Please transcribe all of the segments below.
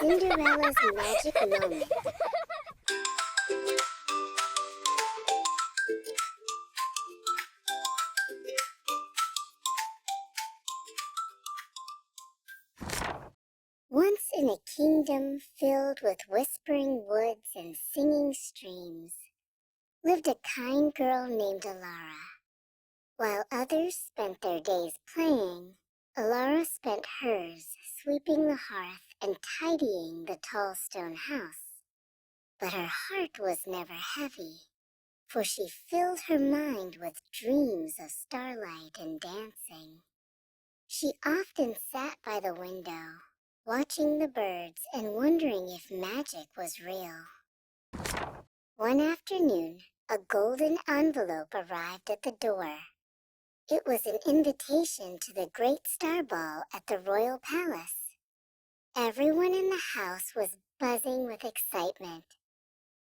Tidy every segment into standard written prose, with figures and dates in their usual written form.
Cinderella's magic moment. Once in a kingdom filled with whispering woods and singing streams, lived a kind girl named Alara. While others spent their days playing, Alara spent hers sweeping the hearth and tidying the tall stone house. But her heart was never heavy, for she filled her mind with dreams of starlight and dancing. She often sat by the window, watching the birds and wondering if magic was real. One afternoon, a golden envelope arrived at the door. It was an invitation to the great star ball at the royal palace. Everyone in the house was buzzing with excitement.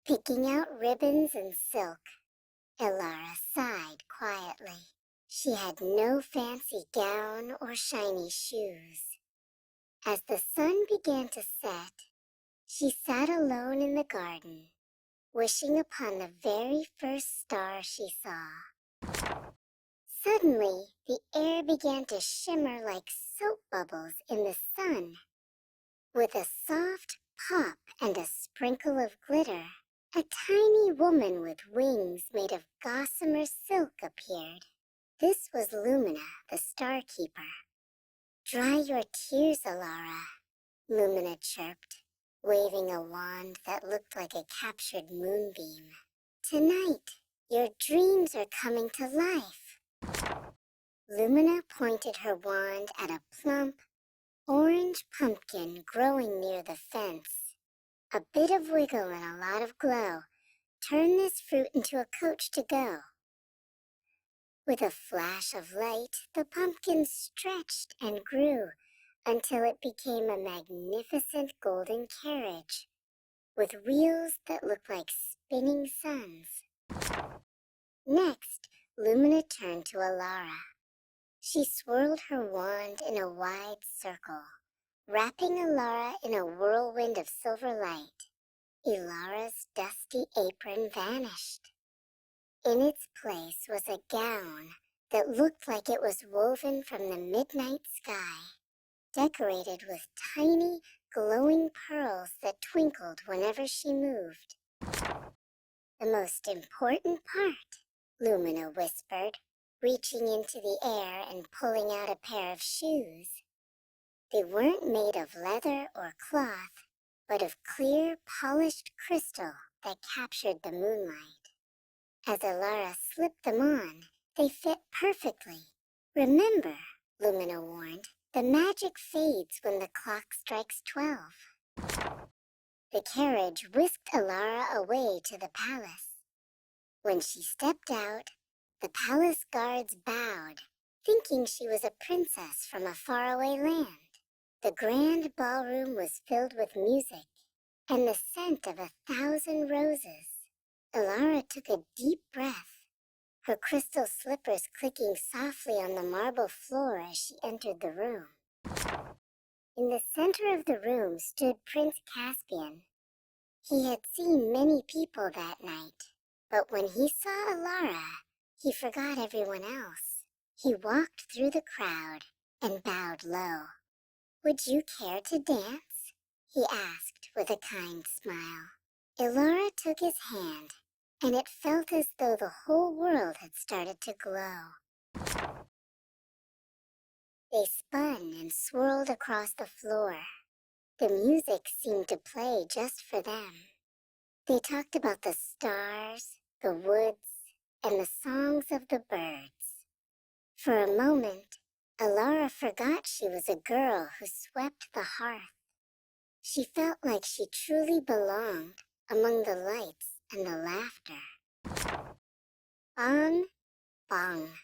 Picking out ribbons and silk, Alara sighed quietly. She had no fancy gown or shiny shoes. As the sun began to set, she sat alone in the garden, wishing upon the very first star she saw. Suddenly, the air began to shimmer like soap bubbles in the sun. With a soft pop and a sprinkle of glitter, a tiny woman with wings made of gossamer silk appeared. This was Lumina, the star keeper. "Dry your tears, Alara," Lumina chirped, waving a wand that looked like a captured moonbeam. "Tonight, your dreams are coming to life." Lumina pointed her wand at a plump, orange pumpkin growing near the fence. "A bit of wiggle and a lot of glow. Turn this fruit into a coach to go." With a flash of light, the pumpkin stretched and grew until it became a magnificent golden carriage with wheels that looked like spinning suns. Next, Lumina turned to Alara. She swirled her wand in a wide circle, wrapping Alara in a whirlwind of silver light. Alara's dusty apron vanished. In its place was a gown that looked like it was woven from the midnight sky, decorated with tiny, glowing pearls that twinkled whenever she moved. "The most important part," Lumina whispered, reaching into the air and pulling out a pair of shoes. They weren't made of leather or cloth, but of clear, polished crystal that captured the moonlight. As Alara slipped them on, they fit perfectly. "Remember," Lumina warned, "the magic fades when the clock strikes 12. The carriage whisked Alara away to the palace. When she stepped out, the palace guards bowed, thinking she was a princess from a faraway land. The grand ballroom was filled with music and the scent of 1,000 roses. Alara took a deep breath, her crystal slippers clicking softly on the marble floor as she entered the room. In the center of the room stood Prince Caspian. He had seen many people that night, but when he saw Alara, he forgot everyone else. He walked through the crowd and bowed low. "Would you care to dance?" he asked with a kind smile. Alara took his hand, and it felt as though the whole world had started to glow. They spun and swirled across the floor. The music seemed to play just for them. They talked about the stars, the woods, and the songs of the birds. For a moment, Alara forgot she was a girl who swept the hearth. She felt like she truly belonged among the lights and the laughter. Bong, bong.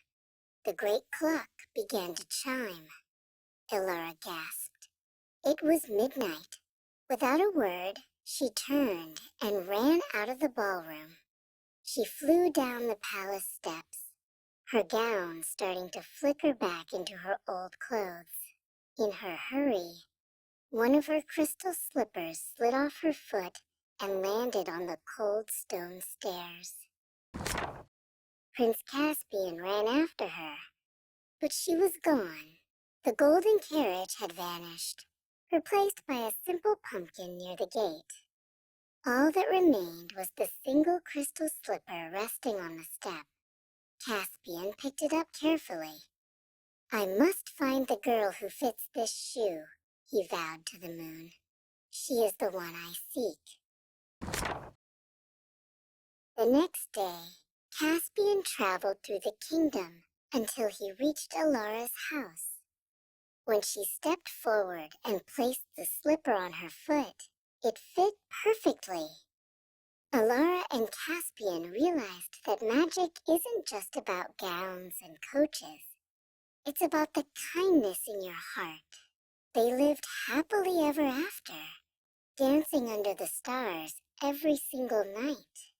The great clock began to chime. Alara gasped. It was midnight. Without a word, she turned and ran out of the ballroom. She flew down the palace steps, her gown starting to flicker back into her old clothes. In her hurry, One of her crystal slippers slid off her foot and landed on the cold stone stairs. Prince Caspian ran after her, but she was gone. The golden carriage had vanished, replaced by a simple pumpkin near the gate. All that remained was the single crystal slipper resting on the step. Caspian picked it up carefully. "I must find the girl who fits this shoe," he vowed to the moon. "She is the one I seek." The next day, Caspian traveled through the kingdom until he reached Alara's house. When she stepped forward and placed the slipper on her foot, it fit perfectly. Alara and Caspian realized that magic isn't just about gowns and coaches. It's about the kindness in your heart. They lived happily ever after, dancing under the stars every single night.